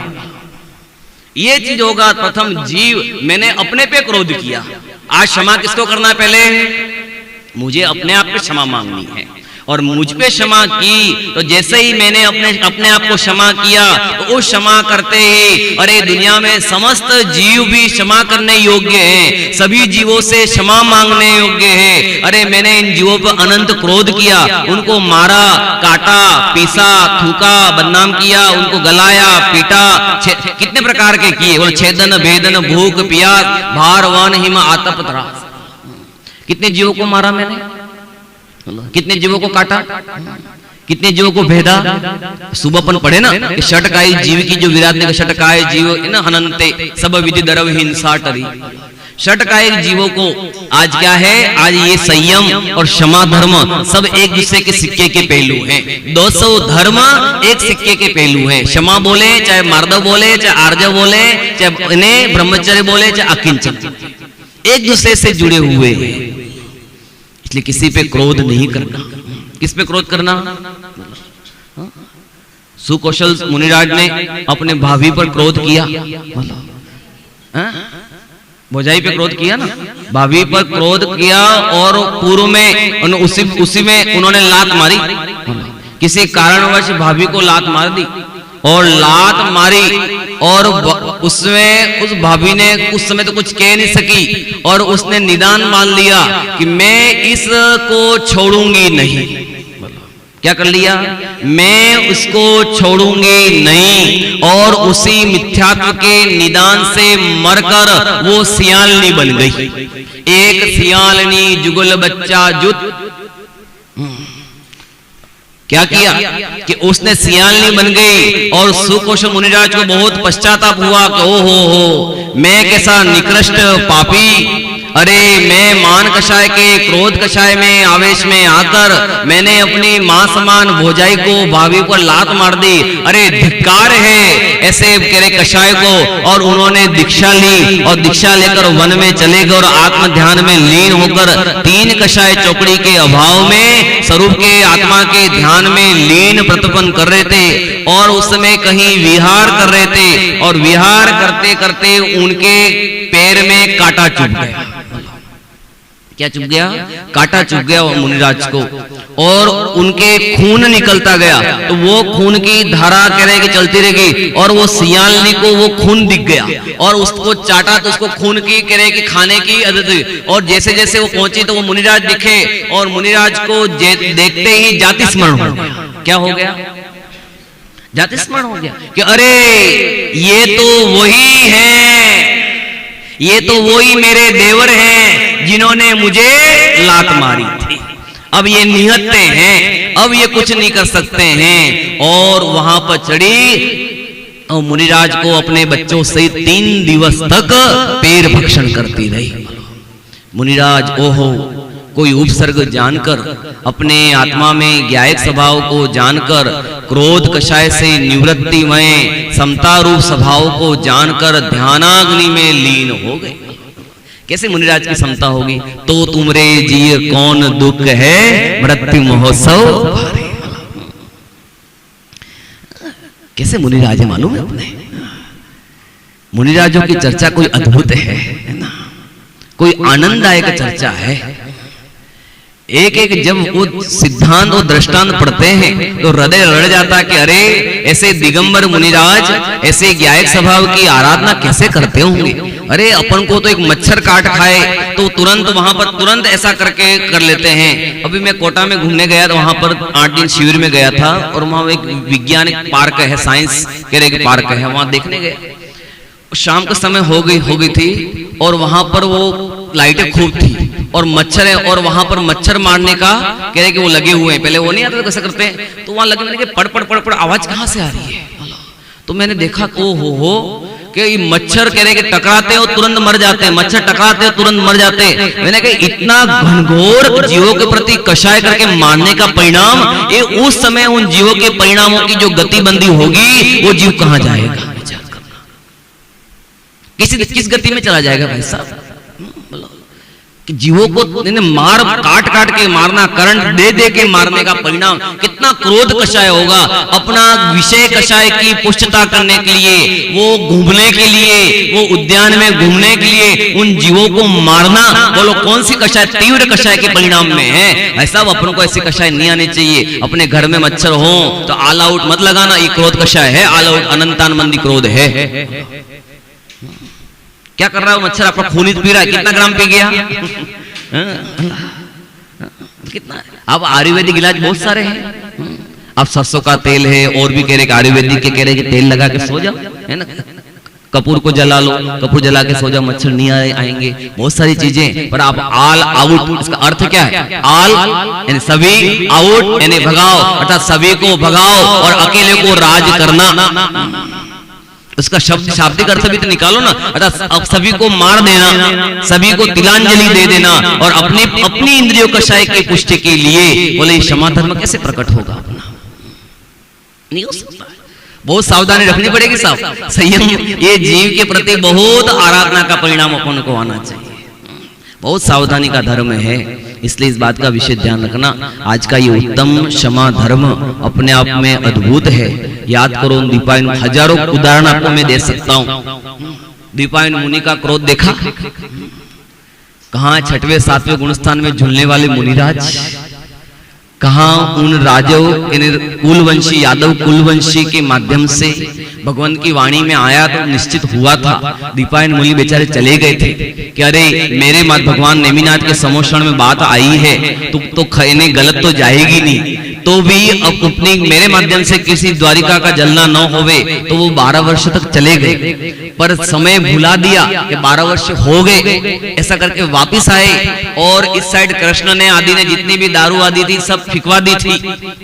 ये चीज होगा प्रथम जीव, मैंने अपने पे क्रोध किया। आज क्षमा किसको करना है? पहले मुझे अपने आप पे क्षमा मांगनी है, और मुझ पे क्षमा की तो जैसे ही मैंने अपने आप को क्षमा किया, तो उस क्षमा करते ही अरे दुनिया में समस्त जीव भी क्षमा करने योग्य हैं, सभी जीवों से क्षमा मांगने योग्य है। अरे मैंने इन जीवों पर अनंत क्रोध किया, उनको मारा, काटा, पीसा, थूका, बदनाम किया, उनको गलाया, पीटा, कितने प्रकार के किए, बोले छेदन भेदन भूख प्यास भार वन हिम आतप त्रास। कितने जीवों को मारा मैंने, कितने जीवों को काटा, कितने जीवों को भेदा। सुबह अपन पढ़े ना कि षटकाई जीव की जो विराट ने षटकाय जीव न हनंते सब विधि दरव हिंसा टरी। षटकाय जीवों को आज क्या है, आज ये संयम और क्षमा धर्म सब एक दूसरे के सिक्के के पहलू हैं। 200 धर्म एक सिक्के के पहलू हैं। क्षमा बोले चाहे मार्दव बोले, चाहे आर्जव बोले, चाहे इन्हें ब्रह्मचर्य बोले, चाहे अकिंचन, एक दूसरे से जुड़े हुए हैं। इसलिए किसी पे क्रोध नहीं करना। किस पे क्रोध करना? सुकौशल मुनिराज ने अपने भाभी पर क्रोध किया, भौजाई पे क्रोध किया ना, भाभी पर क्रोध किया, और पूर्व में उसी में उन्होंने लात मारी, किसी कारणवश भाभी को लात मार दी, और लात मारी, और उसमें उस भाभी ने उस समय तो कुछ कह नहीं सकी, और उसने निदान मान लिया कि मैं इसको छोड़ूंगी नहीं। क्या कर लिया? मैं उसको छोड़ूंगी नहीं, और उसी मिथ्यात्व के निदान से मरकर वो सियालनी बन गई। एक सियालनी जुगल बच्चा जुत, क्या किया कि उसने सियालनी बन गई, और सुकौशल मुनिराज को बहुत पश्चाताप हुआ कि ओ हो मैं कैसा निकृष्ट पापी, अरे मैं मान कषाय के क्रोध कषाय में आवेश में आकर मैंने अपनी मां समान भौजाई को भाभी पर लात मार दी। अरे धिक्कार है ऐसे कह रहे कषाय को। और उन्होंने दीक्षा ली, और दीक्षा लेकर वन में चले गए, और आत्म ध्यान में लीन होकर 3 कषाय चौकड़ी के अभाव में स्वरूप के आत्मा के ध्यान में लीन प्रतिपन्न कर रहे थे, और उस समय कहीं विहार कर रहे थे, और विहार करते करते उनके पैर में कांटा चुभ गया। क्या चुभ गया? कांटा चुभ गया मुनिराज को, और उनके खून निकलता गया। तो वो खून की धारा कह रहे कि चलती रहेगी, और वो सियालनी को वो खून दिख गया, और उसको चाटा तो उसको खून की कह रहे कि खाने की आदत। और जैसे जैसे वो पहुंची तो वो मुनिराज दिखे, और मुनिराज को देखते ही जाति स्मरण हो गया। क्या हो गया? जाति स्मरण हो गया कि अरे ये तो वही है, ये तो वही मेरे देवर हैं जिन्होंने मुझे लात मारी थी। अब ये निहत्ते हैं, अब ये कुछ नहीं कर सकते हैं। और वहां पर चढ़ी और मुनिराज को अपने बच्चों से 3 दिवस तक पैर भक्षण करती रही। मुनिराज ओहो कोई उपसर्ग जानकर, अपने आत्मा में ज्ञायक स्वभाव को जानकर, क्रोध कषाय से निवृत्ति में समता रूप स्वभाव को जानकर ध्यानाग्नि में लीन हो गए। कैसे मुनिराज की समता होगी? तो तुमरे जिए कौन दुख है, मृत्यु महोत्सव भारे। कैसे मुनिराज मालूम है अपने? मुनिराजों की चर्चा कोई अद्भुत है ना, कोई आनंददायक चर्चा है। एक एक जब वो सिद्धांत और दृष्टांत पढ़ते हैं तो हृदय रड़ जाता है कि अरे ऐसे दिगंबर मुनिराज ऐसे ज्ञायक स्वभाव की आराधना कैसे करते होंगे। अरे अपन को तो एक मच्छर काट खाए तो तुरंत वहां पर तुरंत ऐसा करके कर लेते हैं। अभी मैं कोटा में घूमने गया तो वहां पर 8 दिन शिविर में गया था, और वहां एक वैज्ञानिक पार्क है, साइंस कह रहे पार्क है, वहां देखने गए। शाम का समय हो गई थी, और वहां पर वो लाइटें खूब थी और मच्छर है, और वहां पर मच्छर मारने का कह रहे कि वो लगे हुए हैं। पहले वो नहीं आता तो कैसे करते हैं, तो वहां लगे मैंने पड़ पड़ पड़ पड़ आवाज कहां से आ रही है। तो मैंने देखा ओ हो कि मच्छर कह रहे कि टकराते हो तुरंत मर जाते हैं, मच्छर टकराते हो तुरंत मर जाते हैं। मैंने कहा इतना घनघोर जीवों के प्रति कषाय करके मारने का परिणाम, ये उस समय उन जीवों के परिणामों की जो गतिबंदी होगी वो जीव कहां जाएगा, किस गति में चला जाएगा भाई साहब। जीवों को मार काट काट के मारना, करंट दे दे के मारने का परिणाम कितना क्रोध कषाय होगा। अपना विषय कषाय की पुष्टता करने के लिए, वो घूमने के लिए, वो उद्यान में घूमने के लिए उन जीवों को मारना, बोलो कौन सी कषाय तीव्र कषाय के परिणाम में है। ऐसा अपन को ऐसी कषाय नहीं आनी चाहिए। अपने घर में मच्छर हो तो ऑल आउट मत लगाना, ये क्रोध कषाय है। ऑल आउट अनंतान मंदी क्रोध है। क्या कर रहा है मच्छर, आपका खून ही पी रहा है, कितना ग्राम पी गया कितना। अब आयुर्वेदिक इलाज बहुत सारे हैं। अब सरसों का तेल है, और भी कह रहे आयुर्वेदिक के कह रहे कि तेल लगा के सो जाओ, है ना। कपूर को जला लो, कपूर जला के सो जाओ, मच्छर नहीं आएंगे। बहुत सारी चीजें, पर आप ऑल आउट, इसका अर्थ क्या है? ऑल यानी सभी, आउट यानी भगाओ, अर्थात सभी को भगाओ और अकेले को राज करना। उसका शब्द शाब्दिक अर्थ भी तो निकालो ना। अर्थात सभी को मार देना, सभी को तिलांजलि दे देना, और अपनी इंद्रियों कषाय की पुष्टि के लिए बोले क्षमा धर्म कैसे प्रकट होगा अपना? नहीं हो सकता। बहुत सावधानी रखनी पड़ेगी साहब, संयम। ये जीव के प्रति बहुत आराधना का परिणाम अपन को आना चाहिए। बहुत सावधानी का धर्म है, इसलिए इस बात का विशेष ध्यान रखना। आज का ये उत्तम क्षमा धर्म अपने आप में अद्भुत है। याद करो दीपायन, हजारों उदाहरण आपको मैं दे सकता हूं। दीपायन मुनि का क्रोध देखा, कहां 6वें 7वें गुणस्थान में झूलने वाले मुनिराज, कहां उन राजों कुलवंशी, यादव कुलवंशी के माध्यम से भगवान की वाणी में आया तो निश्चित हुआ था। दीपायन मुनि बेचारे चले गए थे कि अरे मेरे मात भगवान नेमिनाथ के समोषण में बात आई है तो खैने गलत तो जाएगी नहीं, तो भी अब अपनी मेरे माध्यम से किसी द्वारिका का जलना न होवे, तो वो 12 वर्ष तक चले गए। पर समय भुला दिया कि 12 वर्ष हो गए, ऐसा करके वापिस आए। और इस साइड कृष्ण ने आदि ने जितनी भी दारू आदि थी सब फिकवा दी थी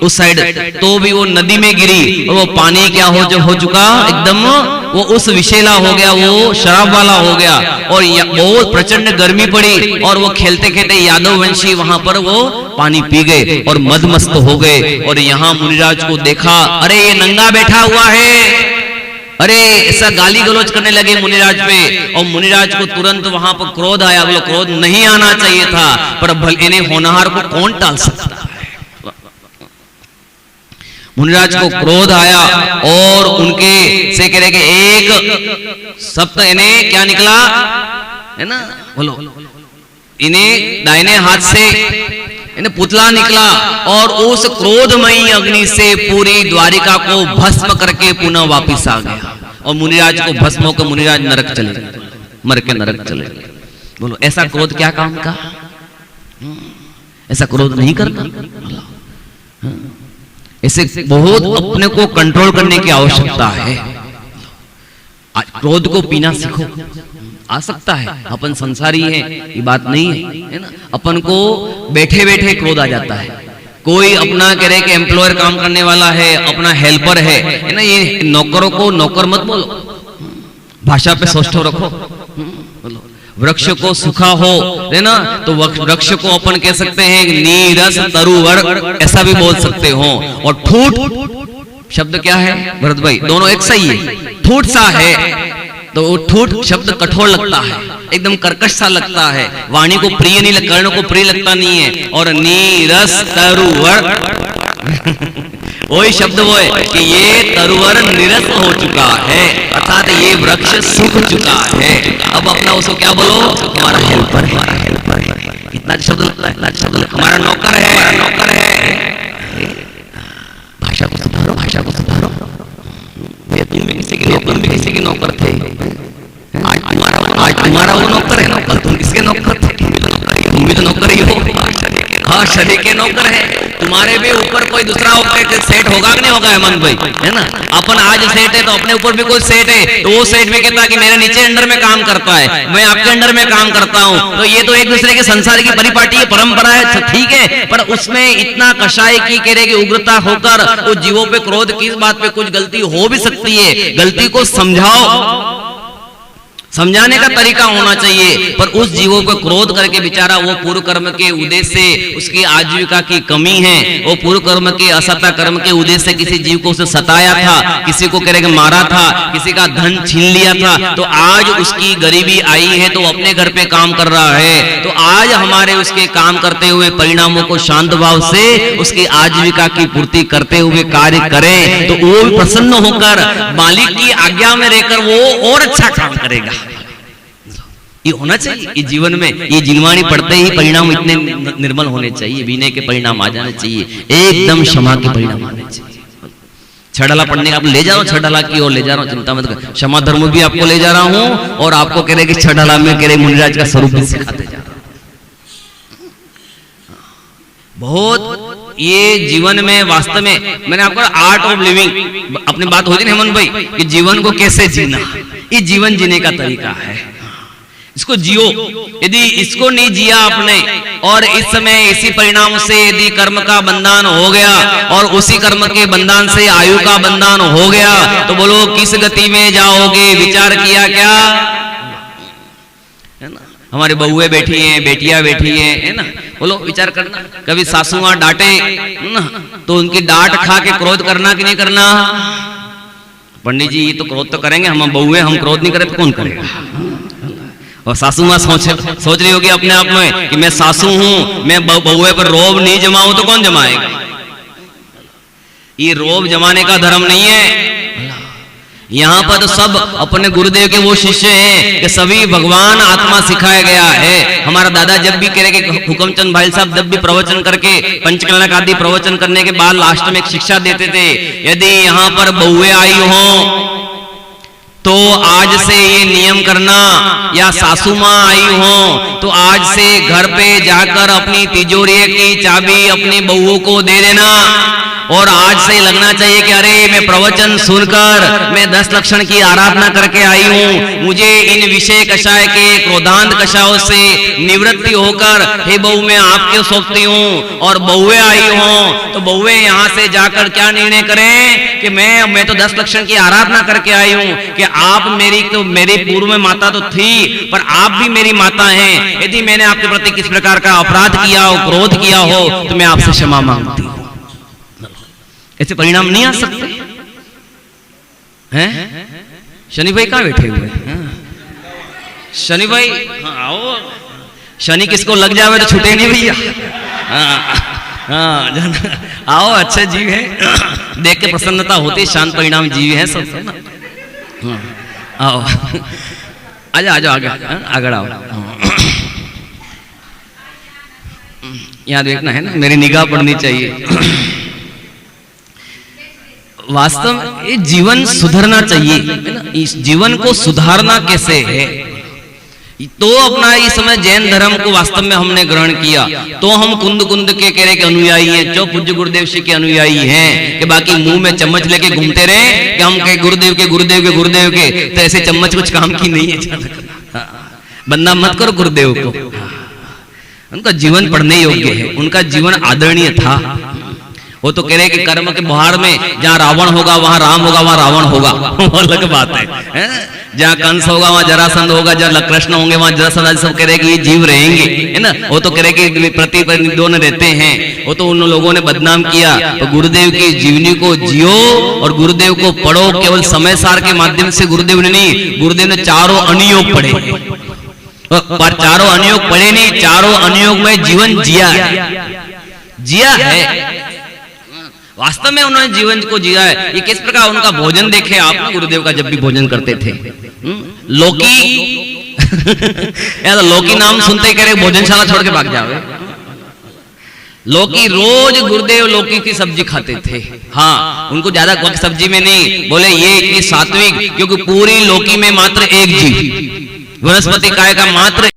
उस साइड, तो भी वो नदी में गिरी और वो पानी क्या हो चुका एकदम, वो उस विषैला हो गया, वो शराब वाला हो गया। और बहुत प्रचंड गर्मी पड़ी और वो खेलते खेलते यादव वंशी वहां पर वो पानी पी गए और मदमस्त हो गए। और यहाँ मुनिराज को देखा, अरे ये नंगा बैठा हुआ है, अरे ऐसा गाली गलौज करने लगे मुनिराज पे। और मुनिराज को तुरंत वहां पर क्रोध आया। बोलो क्रोध नहीं आना चाहिए था, पर भले इन्हें होनहार को कौन टाल सकता है। मुनिराज को क्रोध आया और उनके से कह रहे कि एक सप्त इन्हें क्या निकला है ना, बोलो इन्हें दाहिने हाथ से इन्हें पुतला निकला और उस क्रोधमयी अग्नि से पूरी द्वारिका को भस्म करके पुनः वापिस आ गया। और मुनिराज को भस्म होकर मुनिराज नरक चले गए, मर के नरक चले गए। बोलो ऐसा क्रोध क्या काम का? ऐसा क्रोध नहीं करता। ऐसे बहुत अपने को कंट्रोल करने की आवश्यकता है। क्रोध को पीना सीखो। आ सकता है, अपन संसारी हैं, ये बात नहीं है ना। अपन को बैठे बैठे क्रोध आ जाता है। कोई अपना कह रहे कि एम्प्लॉयर काम करने वाला है, अपना हेल्पर है ना, ये नौकरों को नौकर मत बोलो, भाषा पे सोचो रखो। बोलो वृक्ष को सूखा हो है ना, तो वृक्ष को अपन कह सकते हैं नीरस तरुवर, ऐसा भी बोल सकते हो। और ठूठ शब्द क्या है भरत भाई? दोनों एक सही है। ठूठ सा है तो ठूठ शब्द कठोर लगता है, एकदम कर्कश सा लगता है, वाणी को प्रिय नहीं, कर्ण को प्रिय लगता नहीं है। और नीरस तरुवर वही शब्द वो है कि ये तरुवर निरस हो चुका है, अर्थात ये वृक्ष सूख चुका है। अब अपना उसको क्या बोलो? हमारा हेल्पर है, हमारा हेल्पर है। कितना शब्द लगता है, शब्द हमारा नौकर है, हमारा नौकर है। भाषा को सुधारो, भाषा को सुधारो। तुम भी किसी के नौकर, भी किसी के नौकर थे। आज तुम्हारा वो नौकर है, नौकर तुम किसके नौकर थे? तुम भी तो नौकर ही हो। हाँ शरीर के नौकर है। तुम्हारे भी ऊपर कोई दूसरा सेठ होगा कि नहीं होगा हेमंत भाई, है ना। अपन आज सेठ है तो अपने ऊपर भी कोई सेठ है, तो वो सेठ भी कहता है कि मेरे नीचे अंडर में काम करता है, मैं आपके अंडर में काम करता हूँ। तो ये तो एक दूसरे के संसार की परिपाटी है, परंपरा है, ठीक है। पर उसमें इतना कषाय की कह रहे की उग्रता होकर उस जीवों पे क्रोध, किस बात पे कुछ गलती हो भी सकती है, गलती को समझाओ। समझाने का तरीका होना चाहिए। पर उस जीवों पर क्रोध करके बेचारा वो पूर्व कर्म के उद्देश्य से उसकी आजीविका की कमी है, वो पूर्व कर्म के असत्य कर्म के उद्देश्य से किसी जीव को उसे सताया था, किसी को कह मारा था, किसी का धन छीन लिया था, तो आज उसकी गरीबी आई है तो अपने घर पे काम कर रहा है। तो आज हमारे उसके काम करते हुए परिणामों को शांत भाव से उसकी आजीविका की पूर्ति करते हुए कार्य करें, तो वो भी प्रसन्न होकर मालिक की आज्ञा में रहकर वो और अच्छा काम करेगा। ये होना चाहिए। ये जीवन में ये जिनवाणी पढ़ते ही परिणाम इतने निर्मल होने चाहिए, विनय के परिणाम आ जाने चाहिए, एकदम क्षमा के परिणाम आने चाहिए। छड़ाला पढ़ने का आप ले जा रहा हूँ, छड़ाला की ओर ले जा रहा हूँ, चिंता मत कर। क्षमा धर्म भी आपको ले जा रहा हूँ और आपको कह रहे कि छड़ाला में कह रहे मुनिराज का स्वरूप भी सिखाते जा रहा हूँ। बहुत ये जीवन में वास्तव में मैंने आपको आर्ट ऑफ लिविंग अपनी बात होती ना हेमंत भाई कि जीवन को कैसे जीना, ये जीवन जीने का तरीका है। इसको जियो। यदि इसको नहीं जिया आपने और इस समय इसी परिणाम से यदि कर्म का बंधन हो गया और उसी कर्म के बंधन से आयु का बंधन हो गया, तो बोलो किस गति में जाओगे? विचार किया क्या? है ना, हमारी बहुएं बैठी हैं, बेटियां बैठी हैं, है ना, बोलो विचार करना। कभी सासू मां डांटे ना तो उनकी डांट खा के क्रोध करना कि नहीं करना? पंडित जी ये तो क्रोध तो करेंगे, हम बहुएं हम क्रोध नहीं करें तो कौन करेगा? और सासू मां सोच रही होगी अपने आप में कि मैं सासू हूं, मैं बहुए पर रोब नहीं जमाऊं तो कौन जमाएगा? ये रोब जमाने का धर्म नहीं है। यहाँ पर तो सब अपने गुरुदेव के वो शिष्य हैं कि सभी भगवान आत्मा सिखाया गया है। हमारा दादा जब भी कह रहे कि हुकमचंद भाई साहब जब भी प्रवचन करके पंचकलक आदि प्रवचन करने के बाद लास्ट में एक शिक्षा देते थे, यदि यहाँ पर बहुएं आई हो तो आज से ये नियम करना, या सासू मां आई हो तो आज से घर पे जाकर अपनी तिजोरी की चाबी अपनी बहुओं को दे देना। और आज से लगना चाहिए कि अरे मैं प्रवचन सुनकर मैं 10 लक्षण की आराधना करके आई हूँ, मुझे इन विषय कषाय के क्रोधांत कषायों से निवृत्ति होकर हे बहू मैं आपके सौंपती हूँ। और बहुएं आई हो तो बहुएं यहाँ से जाकर क्या निर्णय करें कि मैं तो 10 लक्षण की आराधना करके आई हूँ कि आप मेरी पूर्व में माता तो थी पर आप भी मेरी माता हैं। यदि मैंने आपके प्रति किस प्रकार का अपराध किया हो, क्रोध किया हो, तो मैं आपसे क्षमा मांगती हूँ। ऐसे परिणाम नहीं आ सकते हैं? शनि भाई कहाँ बैठे हुए हैं? शनि भाई आओ। शनि किसको लग जावे तो छूटे नहीं भैया। आओ, अच्छे जीव है, देख के प्रसन्नता होती, शांत परिणाम जीव है सब ना। आओ आजा आजा आगे आओ। यहाँ देखना है ना, मेरी निगाह पड़नी चाहिए। वास्तव में ये जीवन सुधरना चाहिए। इस जीवन को सुधारना कैसे है? तो अपना इस समय जैन धर्म को वास्तव में हमने ग्रहण किया तो हम कुंद कुंद के कह रहे के अनुयायी हैं, जो पूज्य गुरुदेव श्री के अनुयायी हैं, कि बाकी मुंह में चम्मच लेके घूमते रहे कि हम कहे गुरुदेव के गुरुदेव के गुरुदेव के, तो ऐसे चम्मच कुछ काम की नहीं है। बंदा मत करो गुरुदेव को। उनका जीवन पढ़ने योग्य है, उनका जीवन आदरणीय था। वो तो कह रहे कि कर्म के बहार में जहाँ रावण होगा वहां राम होगा, वहां रावण होगा, वो अलग बात है। जहाँ कंस होगा वहां जरासंध होगा, जहाँ कृष्ण होंगे वहां जरासंध आदि सब कह रहे कि ये जीव रहेंगे, है ना। वो तो कह रहे कि प्रति दोनों रहते हैं। वो तो उन लोगों ने बदनाम किया। तो गुरुदेव की जीवनी को जियो और गुरुदेव को पढ़ो। केवल समय सार के माध्यम से गुरुदेव ने नहीं, गुरुदेव ने चारों अनुयोग पढ़े, पर चारों अनुयोग पढ़े नहीं, चारों अनुयोग में जीवन जिया है। वास्तव में उन्होंने जीवन को जिया है। ये किस प्रकार उनका भोजन देखे आप गुरुदेव का जब भी भोजन करते थे। लौकी यार लौकी नाम सुनते कह रहे भोजनशाला छोड़ के भाग जावे। लौकी रोज गुरुदेव लौकी की सब्जी खाते थे। हाँ, उनको ज्यादा सब्जी में नहीं, बोले ये इतनी सात्विक, क्योंकि पूरी लौकी में मात्र एक जीव, वनस्पति काय का मात्र